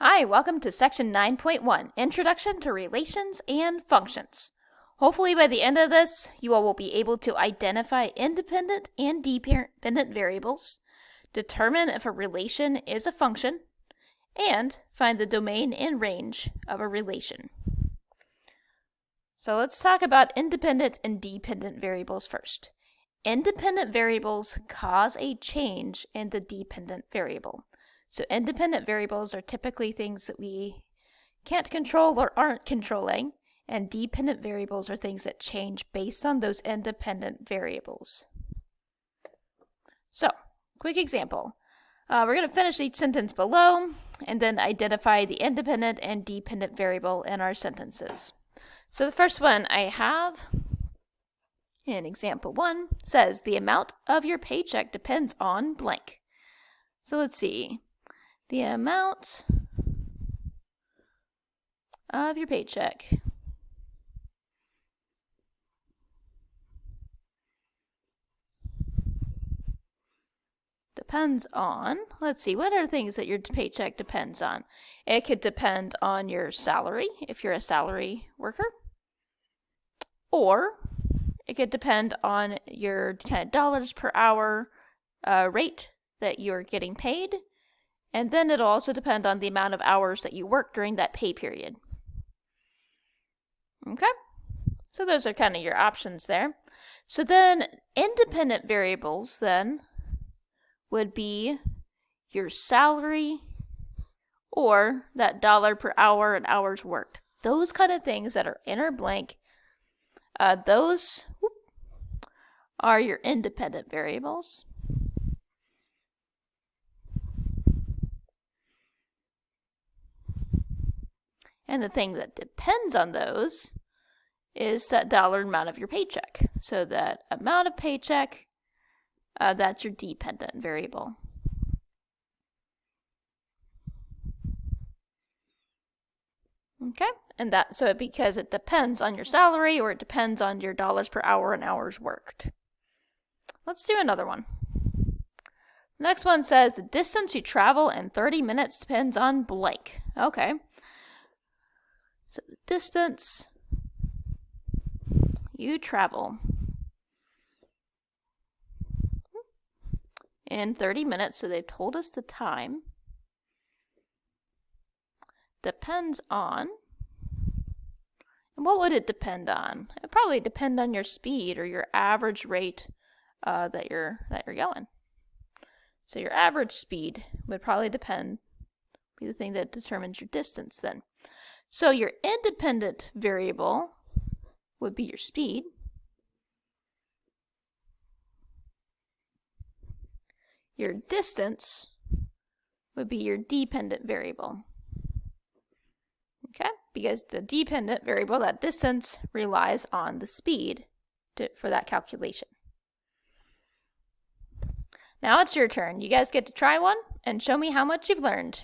Hi, welcome to Section 9.1, Introduction to Relations and Functions. Hopefully by the end of this, you all will be able to identify independent and dependent variables, determine if a relation is a function, and find the domain and range of a relation. So let's talk about independent and dependent variables first. Independent variables cause a change in the dependent variable. So independent variables are typically things that we can't control or aren't controlling, and dependent variables are things that change based on those independent variables. So, quick example. We're going to finish each sentence below and then identify the independent and dependent variable in our sentences. So the first one I have in example 1 says the amount of your paycheck depends on blank. So let's see. The amount of your paycheck depends on, let's see, what are things that your paycheck depends on? It could depend on your salary, if you're a salary worker, or it could depend on your kind of dollars per hour rate that you're getting paid. And then it'll also depend on the amount of hours that you work during that pay period. Okay? So those are kind of your options there. So then independent variables then would be your salary or that dollar per hour and hours worked. Those kind of things that are inner blank, those are your independent variables. And the thing that depends on those is that dollar amount of your paycheck. So that amount of paycheck, that's your dependent variable. Okay, and that so because it depends on your salary or it depends on your dollars per hour and hours worked. Let's do another one. The next one says the distance you travel in 30 minutes depends on blank. Okay. So the distance you travel in 30 minutes, so they've told us the time, depends on, and what would it depend on? It probably depend on your speed or your average rate that you're going. So your average speed would probably be the thing that determines your distance then. So your independent variable would be your speed. Your distance would be your dependent variable. Okay? Because the dependent variable, that distance, relies on the speed for that calculation. Now it's your turn. You guys get to try one and show me how much you've learned.